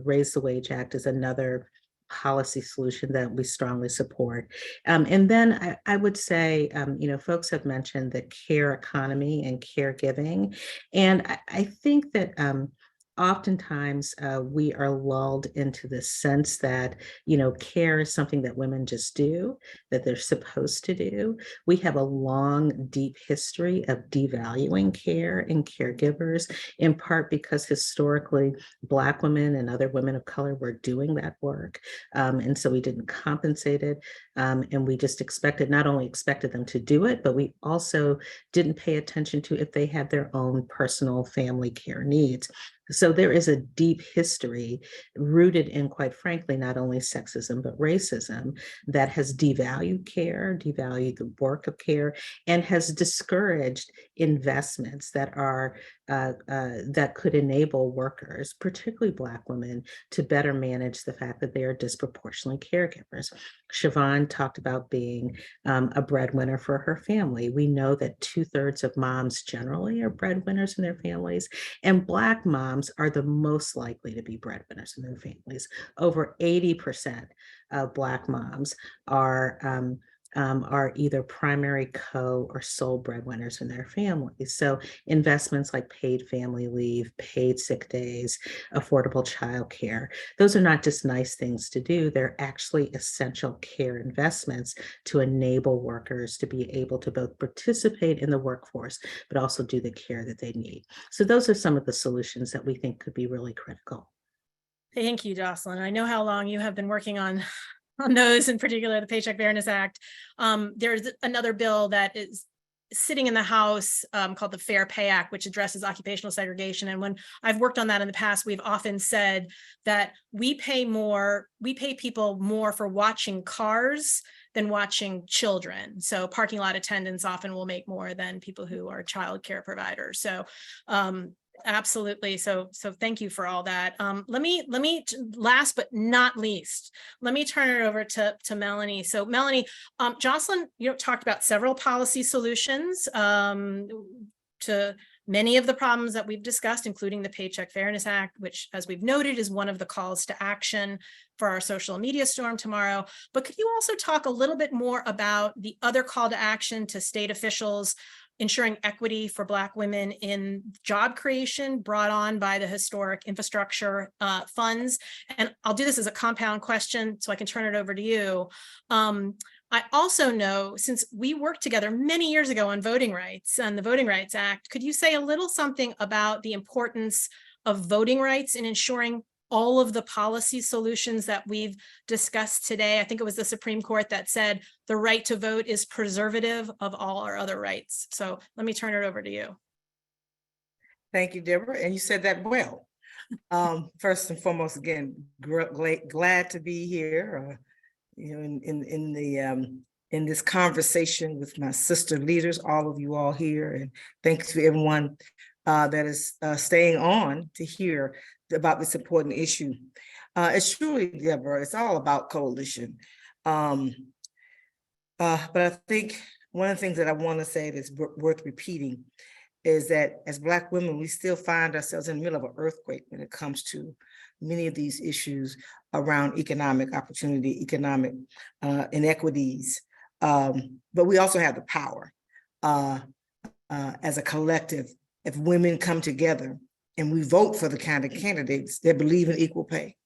Raise the Wage Act is another policy solution that we strongly support. And then I would say, folks have mentioned the care economy and caregiving. And I think that oftentimes we are lulled into the sense that, care is something that women just do, that they're supposed to do. We have a long, deep history of devaluing care and caregivers, in part because historically Black women and other women of color were doing that work. And so we didn't compensate it. And we just not only expected them to do it, but we also didn't pay attention to if they had their own personal family care needs. So there is a deep history rooted in, quite frankly, not only sexism, but racism that has devalued care, devalued the work of care, and has discouraged investments that are that could enable workers, particularly Black women, to better manage the fact that they are disproportionately caregivers. Siobhan talked about being a breadwinner for her family. We know that 2/3 of moms generally are breadwinners in their families, and Black moms are the most likely to be breadwinners in their families. Over 80% of Black moms are either primary, co, or sole breadwinners in their families. So investments like paid family leave, paid sick days, affordable childcare, those are not just nice things to do, they're actually essential care investments to enable workers to be able to both participate in the workforce, but also do the care that they need. So those are some of the solutions that we think could be really critical. Thank you, Jocelyn. I know how long you have been working on those, in particular, the Paycheck Fairness Act. There's another bill that is sitting in the House called the Fair Pay Act, which addresses occupational segregation. And when I've worked on that in the past, we've often said that we pay people more for watching cars than watching children. So parking lot attendants often will make more than people who are childcare providers. So absolutely. So thank you for all that. Let me last but not least, let me turn it over to Melanie. So Melanie, Jocelyn, talked about several policy solutions to many of the problems that we've discussed, including the Paycheck Fairness Act, which, as we've noted, is one of the calls to action for our social media storm tomorrow. But could you also talk a little bit more about the other call to action to state officials ensuring equity for Black women in job creation brought on by the historic infrastructure funds? And I'll do this as a compound question so I can turn it over to you. I also know, since we worked together many years ago on voting rights and the Voting Rights Act, could you say a little something about the importance of voting rights in ensuring all of the policy solutions that we've discussed today? I think it was the Supreme Court that said the right to vote is preservative of all our other rights. So let me turn it over to you. Thank you, Deborah. And you said that well. First and foremost, again, glad to be here. In this conversation with my sister leaders, all of you all here, and thanks to everyone that is staying on to hear about this important issue. It's truly, Deborah, it's all about coalition. But I think one of the things that I want to say that's worth repeating is that as Black women, we still find ourselves in the middle of an earthquake when it comes to many of these issues around economic opportunity, economic inequities. But we also have the power as a collective. If women come together and we vote for the kind of candidates that believe in equal pay,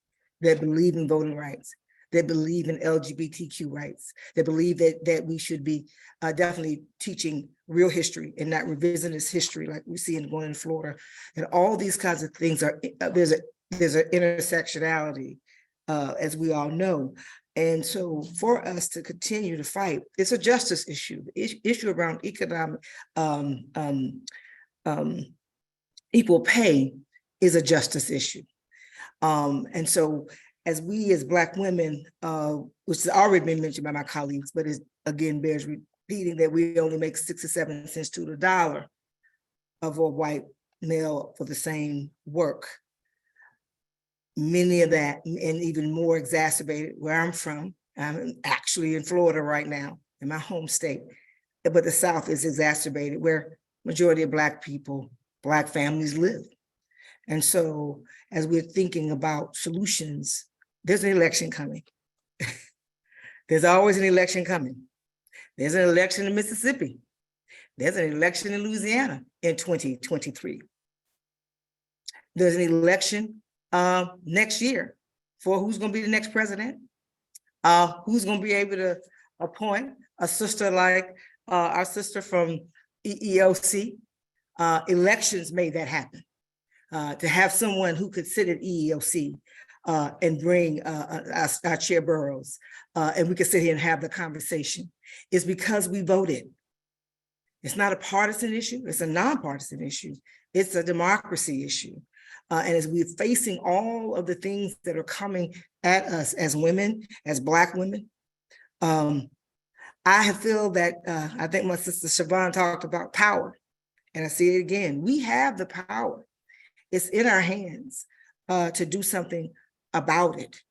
that believe in voting rights, that believe in LGBTQ rights, that believe that we should be definitely teaching real history and not revisionist history like we see in going in Florida, and all these kinds of things are, there's an intersectionality, as we all know. And so for us to continue to fight, it's a justice issue. The issue around economic equal pay is a justice issue. And so as we as Black women, which has already been mentioned by my colleagues, but it again bears repeating that we only make 6 or 7 cents to the dollar of a white male for the same work. Many of that, and even more exacerbated where I'm from. I'm actually in Florida right now, in my home state, but the South is exacerbated where majority of Black people, Black families live. And so as we're thinking about solutions, there's an election coming. There's always an election coming. There's an election in Mississippi. There's an election in Louisiana in 2023. There's an election next year for who's going to be the next president, who's going to be able to appoint a sister like our sister from EEOC. Elections made that happen. To have someone who could sit at EEOC and bring our Chair Burrows, and we could sit here and have the conversation, is because we voted. It's not a partisan issue, it's a nonpartisan issue. It's a democracy issue. And as we're facing all of the things that are coming at us as women, as Black women, I feel that, I think my sister Siobhan talked about power, and I see it again. We have the power. It's in our hands to do something about it.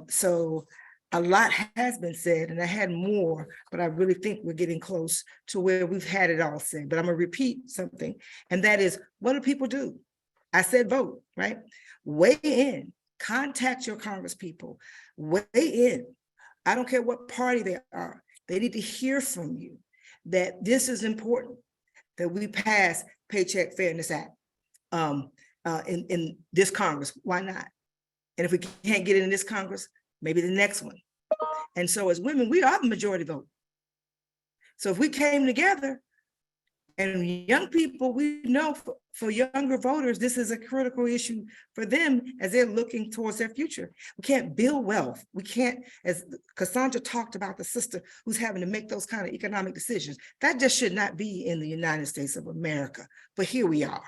So a lot has been said, and I had more, but I really think we're getting close to where we've had it all said. But I'm gonna repeat something, and that is, what do people do? I said vote, right? Weigh in, contact your Congress people, weigh in. I don't care what party they are. They need to hear from you that this is important, that we pass Paycheck Fairness Act in this Congress. Why not? And if we can't get it in this Congress, maybe the next one. And so as women, we are the majority vote. So if we came together, and young people, we know for younger voters, this is a critical issue for them as they're looking towards their future. We can't build wealth. We can't, as Cassandra talked about, the sister who's having to make those kind of economic decisions. That just should not be in the United States of America, but here we are.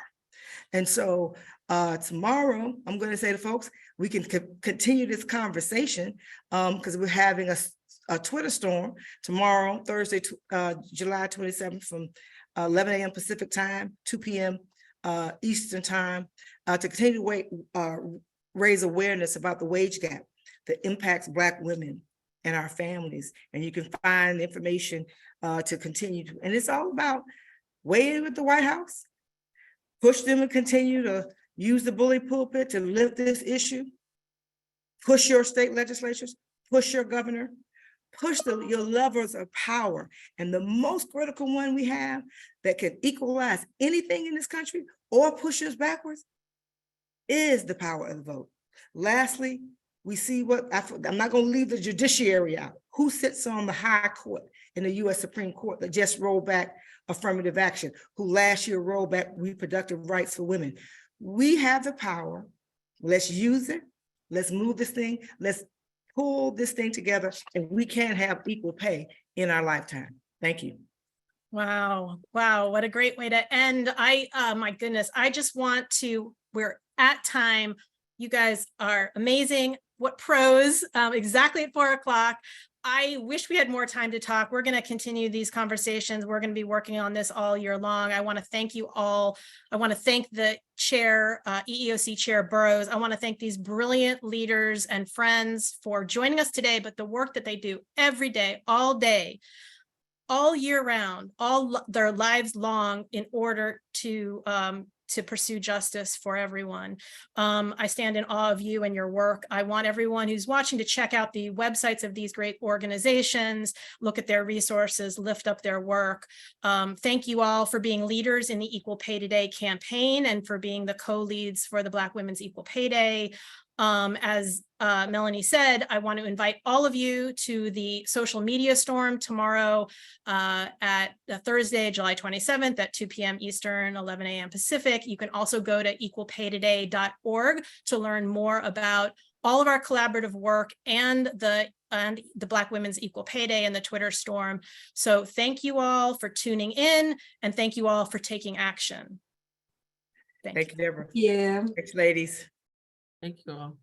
And so tomorrow, I'm going to say to folks, we can continue this conversation because we're having a Twitter storm tomorrow, Thursday, July 27th from 11 a.m. Pacific time, 2 p.m. Eastern time, to continue to raise awareness about the wage gap that impacts Black women and our families. And you can find information to continue to, and it's all about weighing with the White House Push them to continue to use the bully pulpit to lift this issue. Push your state legislatures, push your governor, push your levers of power. And the most critical one we have that can equalize anything in this country or push us backwards is the power of the vote. Lastly, we see I'm not going to leave the judiciary out. Who sits on the high court in the US Supreme Court that just rolled back affirmative action, who last year rolled back reproductive rights for women? We have the power. Let's use it. Let's move this thing. Let's pull this thing together, and we can have equal pay in our lifetime. Thank you. Wow. Wow. What a great way to end. My goodness, we're at time. You guys are amazing. What pros, exactly at 4 o'clock. I wish we had more time to talk. We're going to continue these conversations. We're going to be working on this all year long. I want to thank you all. I want to thank the chair, EEOC Chair Burrows. I want to thank these brilliant leaders and friends for joining us today, but the work that they do every day, all year round, all their lives long in order to pursue justice for everyone. I stand in awe of you and your work. I want everyone who's watching to check out the websites of these great organizations, look at their resources, lift up their work. Thank you all for being leaders in the Equal Pay Today campaign and for being the co-leads for the Black Women's Equal Pay Day. As Melanie said, I want to invite all of you to the social media storm tomorrow at Thursday, July 27th at 2 p.m. Eastern, 11 a.m. Pacific. You can also go to equalpaytoday.org to learn more about all of our collaborative work and the Black Women's Equal Pay Day and the Twitter storm. So thank you all for tuning in, and thank you all for taking action. Thank you, Deborah. Yeah. Thanks, ladies. Thank you all.